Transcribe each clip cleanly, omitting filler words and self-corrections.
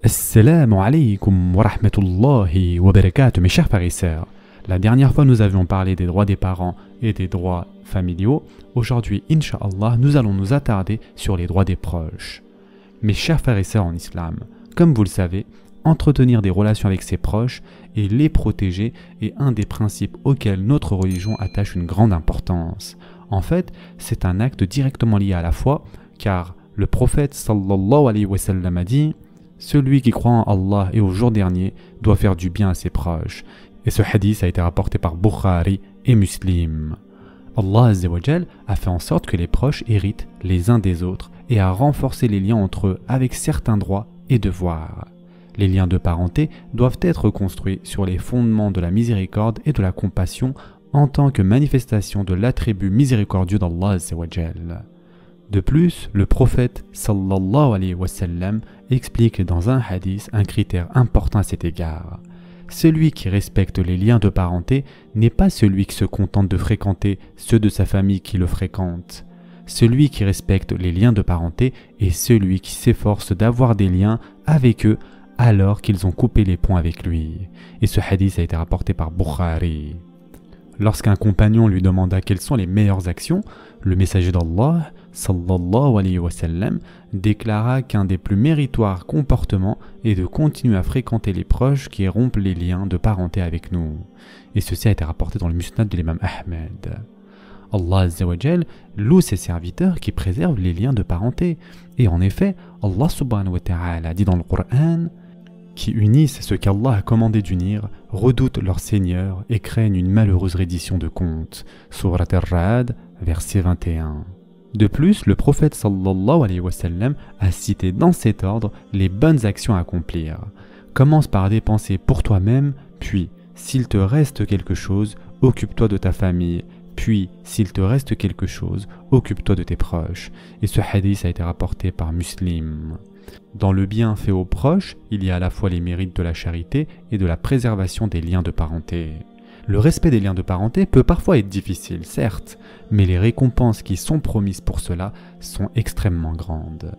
Assalamu alaikum wa rahmatullahi wa barakatuh, mes chers frères et sœurs. La dernière fois, nous avions parlé des droits des parents et des droits familiaux. Aujourd'hui, Inch'Allah, nous allons nous attarder sur les droits des proches. Mes chers frères et sœurs en islam, comme vous le savez, entretenir des relations avec ses proches et les protéger est un des principes auxquels notre religion attache une grande importance. En fait, c'est un acte directement lié à la foi, car le prophète sallallahu alayhi wa sallam a dit « Celui qui croit en Allah et au jour dernier doit faire du bien à ses proches ». Et ce hadith a été rapporté par Bukhari et Muslim. Allah Azza wa Jal a fait en sorte que les proches héritent les uns des autres et a renforcé les liens entre eux avec certains droits et devoirs. Les liens de parenté doivent être construits sur les fondements de la miséricorde et de la compassion en tant que manifestation de l'attribut miséricordieux d'Allah Azza wa Jal. De plus, le prophète sallallahu alayhi wa sallam explique dans un hadith un critère important à cet égard. Celui qui respecte les liens de parenté n'est pas celui qui se contente de fréquenter ceux de sa famille qui le fréquentent. Celui qui respecte les liens de parenté est celui qui s'efforce d'avoir des liens avec eux alors qu'ils ont coupé les ponts avec lui. Et ce hadith a été rapporté par Bukhari. Lorsqu'un compagnon lui demanda quelles sont les meilleures actions, le messager d'Allah, sallallahu alayhi wa sallam, déclara qu'un des plus méritoires comportements est de continuer à fréquenter les proches qui rompent les liens de parenté avec nous. Et ceci a été rapporté dans le Musnad de l'imam Ahmed. Allah Azza wa Jal loue ses serviteurs qui préservent les liens de parenté. Et en effet, Allah subhanahu wa ta'ala dit dans le Coran « Qui unissent ce qu'Allah a commandé d'unir, redoutent leur Seigneur et craignent une malheureuse reddition de compte. » Surat Ar-Ra'd, verset 21. De plus, le prophète sallallahu alayhi wa sallam a cité dans cet ordre les bonnes actions à accomplir. Commence par dépenser pour toi-même, puis, s'il te reste quelque chose, occupe-toi de ta famille, puis, s'il te reste quelque chose, occupe-toi de tes proches. Et ce hadith a été rapporté par Muslim. Dans le bien fait aux proches, il y a à la fois les mérites de la charité et de la préservation des liens de parenté. Le respect des liens de parenté peut parfois être difficile, certes, mais les récompenses qui sont promises pour cela sont extrêmement grandes.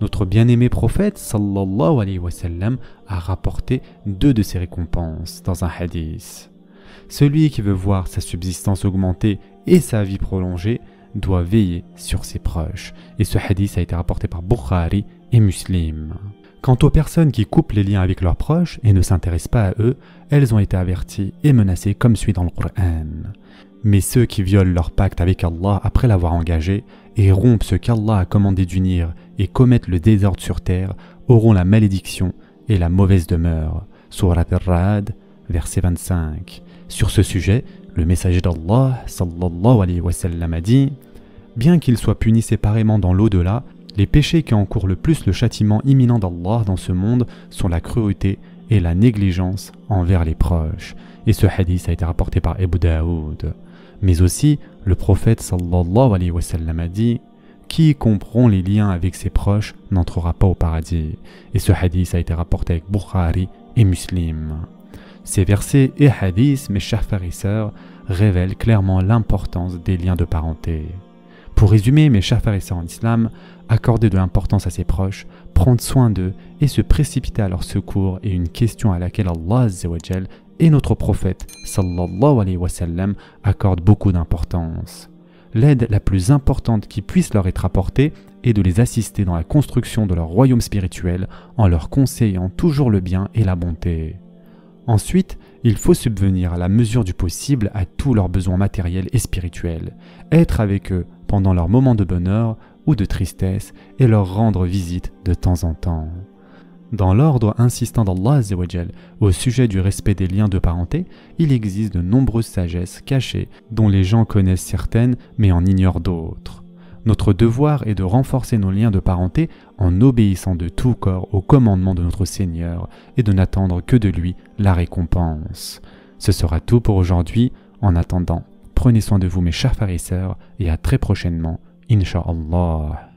Notre bien-aimé prophète, sallallahu alayhi wa sallam, a rapporté deux de ces récompenses dans un hadith. Celui qui veut voir sa subsistance augmenter et sa vie prolongée doit veiller sur ses proches. Et ce hadith a été rapporté par Bukhari et Muslim. Quant aux personnes qui coupent les liens avec leurs proches et ne s'intéressent pas à eux, elles ont été averties et menacées comme suit dans le Coran. Mais ceux qui violent leur pacte avec Allah après l'avoir engagé et rompent ce qu'Allah a commandé d'unir et commettent le désordre sur terre auront la malédiction et la mauvaise demeure. Surat Ar-Ra'd, verset 25. Sur ce sujet, le messager d'Allah, sallallahu alayhi wa sallam, a dit « Bien qu'ils soient punis séparément dans l'au-delà, les péchés qui encourent le plus le châtiment imminent d'Allah dans ce monde sont la cruauté et la négligence envers les proches. » Et ce hadith a été rapporté par Abu Daoud. Mais aussi, le prophète sallallahu alayhi wa sallam a dit « Quiconque rompt les liens avec ses proches n'entrera pas au paradis. » Et ce hadith a été rapporté avec Bukhari et Muslim. Ces versets et hadiths, mes chers frères et sœurs, révèlent clairement l'importance des liens de parenté. Pour résumer, mes chers frères et sœurs en islam, accorder de l'importance à ses proches, prendre soin d'eux et se précipiter à leur secours est une question à laquelle Allah Azza wa Jal et notre prophète sallallahu alayhi wa sallam accordent beaucoup d'importance. L'aide la plus importante qui puisse leur être apportée est de les assister dans la construction de leur royaume spirituel en leur conseillant toujours le bien et la bonté. Ensuite, il faut subvenir à la mesure du possible à tous leurs besoins matériels et spirituels, être avec eux pendant leurs moments de bonheur ou de tristesse et leur rendre visite de temps en temps. Dans l'ordre insistant d'Allah Azza wa Jal au sujet du respect des liens de parenté, il existe de nombreuses sagesses cachées dont les gens connaissent certaines mais en ignorent d'autres. Notre devoir est de renforcer nos liens de parenté en obéissant de tout corps au commandement de notre Seigneur et de n'attendre que de lui la récompense. Ce sera tout pour aujourd'hui. En attendant, prenez soin de vous mes chers frères et sœurs et à très prochainement, Inch'Allah.